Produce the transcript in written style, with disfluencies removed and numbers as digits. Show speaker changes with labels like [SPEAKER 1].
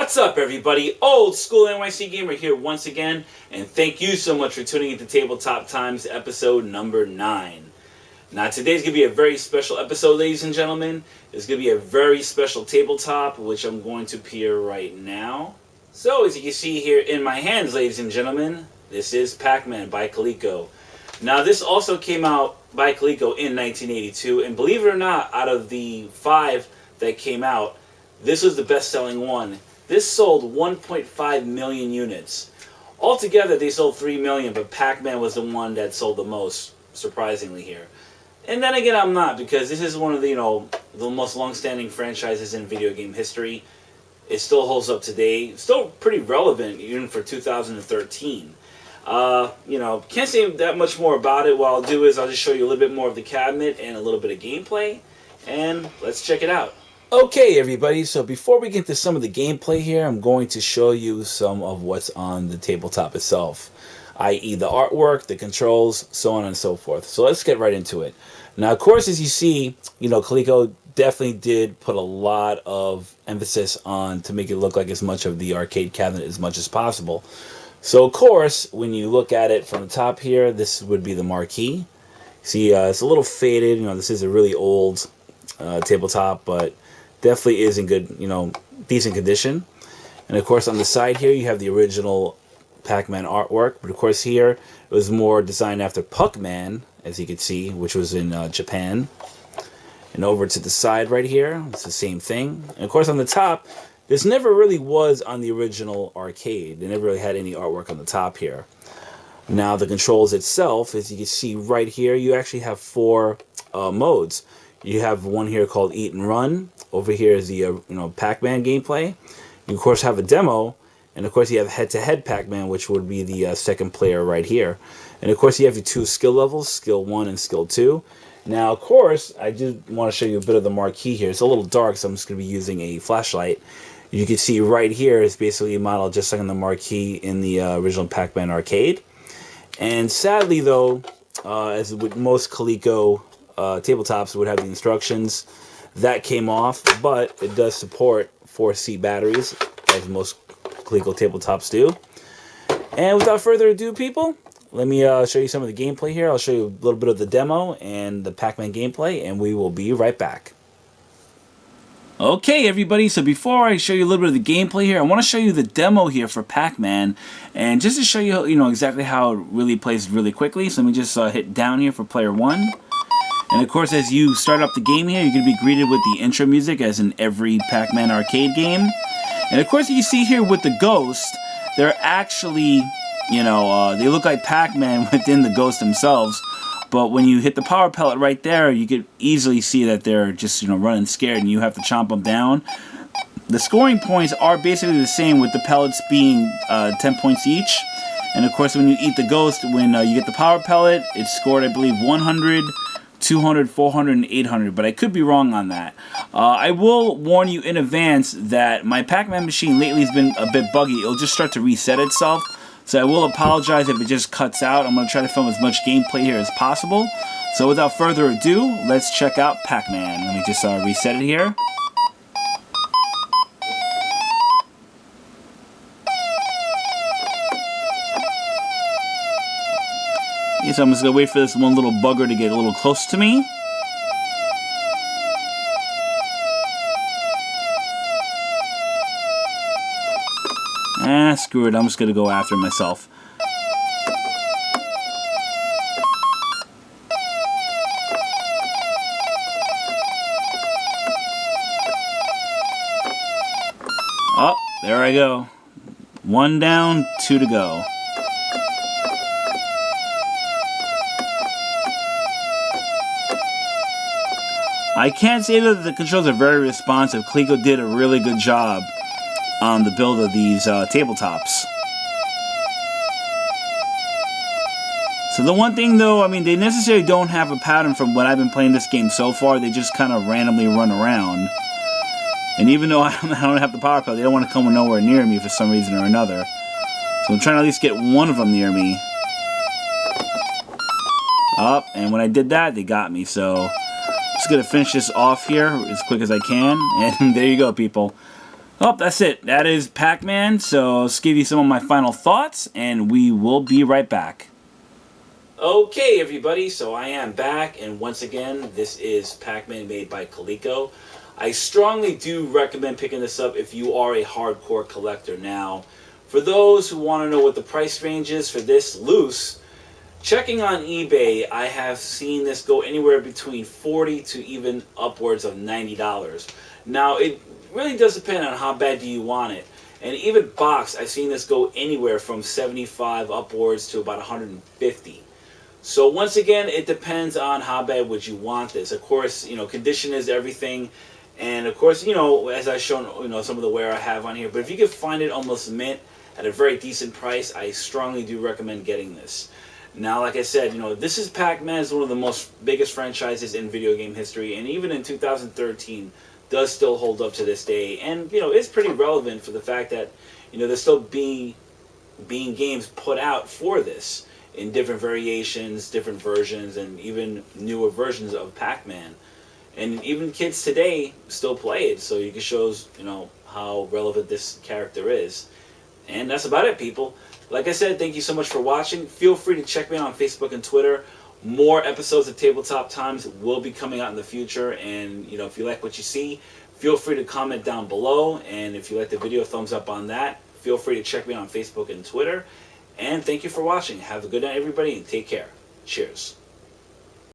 [SPEAKER 1] What's up, everybody? OldSchoolNYCGamer here once again, and thank you so much for tuning into Tabletop Times episode number 9. Now, today's going to be a very special episode, ladies and gentlemen. It's going to be a very special tabletop, which I'm going to appear right now. So, as you can see here in my hands, ladies and gentlemen, this is Pac-Man by Coleco. Now, this also came out by Coleco in 1982, and believe it or not, out of the 5 that came out, this was the best-selling one. This sold 1.5 million units. Altogether, they sold 3 million, but Pac-Man was the one that sold the most, surprisingly here. And then again, I'm not, because this is one of the, the most long-standing franchises in video game history. It still holds up today. Still pretty relevant, even for 2013. Can't say that much more about it. What I'll do is I'll just show you a little bit more of the cabinet and a little bit of gameplay. And let's check it out. Okay, everybody, so before we get to some of the gameplay here, I'm going to show you some of what's on the tabletop itself, i.e. the artwork, the controls, so on and so forth. So let's get right into it. Now, of course, as you see, Coleco definitely did put a lot of emphasis on to make it look like as much of the arcade cabinet as much as possible. So, of course, when you look at it from the top here, this would be the marquee. See, it's a little faded. This is a really old tabletop, but definitely is in good, decent condition. And of course on the side here you have the original Pac-Man artwork, but of course here it was more designed after Pac-Man, as you can see, which was in Japan. And over to the side right here, it's the same thing. And of course on the top, this never really was on the original arcade. They never really had any artwork on the top here. Now the controls itself, as you can see right here, you actually have 4 modes. You have one here called Eat and Run. Over here is the Pac-Man gameplay. You of course have a demo, and of course you have head-to-head Pac-Man, which would be the second player right here. And of course you have your 2 skill levels, skill 1 and skill 2. Now of course I did want to show you a bit of the marquee here. It's a little dark, so I'm just going to be using a flashlight. You can see right here is basically a model just like on the marquee in the original Pac-Man arcade. And sadly though, as with most Coleco tabletops would have the instructions, that came off, but it does support 4C batteries, as most Coleco tabletops do. And without further ado, people, let me show you some of the gameplay here. I'll show you a little bit of the demo and the Pac-Man gameplay, and we will be right back. Okay, everybody, so before I show you a little bit of the gameplay here, I want to show you the demo here for Pac-Man, and just to show you, exactly how it really plays really quickly. So let me just hit down here for player 1. And of course, as you start up the game here, you're going to be greeted with the intro music, as in every Pac-Man arcade game. And of course, you see here with the ghost, they're actually, they look like Pac-Man within the ghost themselves. But when you hit the power pellet right there, you could easily see that they're just, running scared, and you have to chomp them down. The scoring points are basically the same, with the pellets being 10 points each. And of course, when you eat the ghost, when you get the power pellet, it's scored, I believe, 100, 200, 400, and 800, but I could be wrong on that. I will warn you in advance that my Pac-Man machine lately has been a bit buggy. It'll just start to reset itself, so I will apologize if it just cuts out. I'm going to try to film as much gameplay here as possible. So without further ado, let's check out Pac-Man. Let me just reset it here. So I'm just going to wait for this one little bugger to get a little close to me. Screw it, I'm just going to go after it myself. Oh, there I go. 1 down, 2 to go. I can't say that the controls are very responsive. Coleco did a really good job on the build of these tabletops. So the one thing though, they necessarily don't have a pattern from what I've been playing this game so far. They just kind of randomly run around. And even though I don't have the power pellet, they don't want to come nowhere near me for some reason or another. So I'm trying to at least get one of them near me. Up, and when I did that, they got me, so just going to finish this off here as quick as I can, and there you go, people. Oh, that's it. That is Pac-Man. So let's give you some of my final thoughts, and we will be right back. Okay, everybody, so I am back, and once again, this is Pac-Man made by Coleco. I strongly do recommend picking this up if you are a hardcore collector. Now, for those who want to know what the price range is for this loose, checking on eBay, I have seen this go anywhere between $40 to even upwards of $90. Now, it really does depend on how bad do you want it. And even box, I've seen this go anywhere from $75 upwards to about $150. So once again, it depends on how bad would you want this. Of course, condition is everything. And of course, as I've shown, some of the wear I have on here. But if you can find it almost mint at a very decent price, I strongly do recommend getting this. Now, like I said, this is Pac-Man. Is one of the biggest franchises in video game history. And even in 2013, does still hold up to this day. And, it's pretty relevant for the fact that, there's still being games put out for this in different variations, different versions, and even newer versions of Pac-Man. And even kids today still play it, so you can show, how relevant this character is. And that's about it, people. Like I said, thank you so much for watching. Feel free to check me out on Facebook and Twitter. More episodes of Tabletop Times will be coming out in the future. And, if you like what you see, feel free to comment down below. And if you like the video, thumbs up on that. Feel free to check me out on Facebook and Twitter. And thank you for watching. Have a good night, everybody, and take care. Cheers.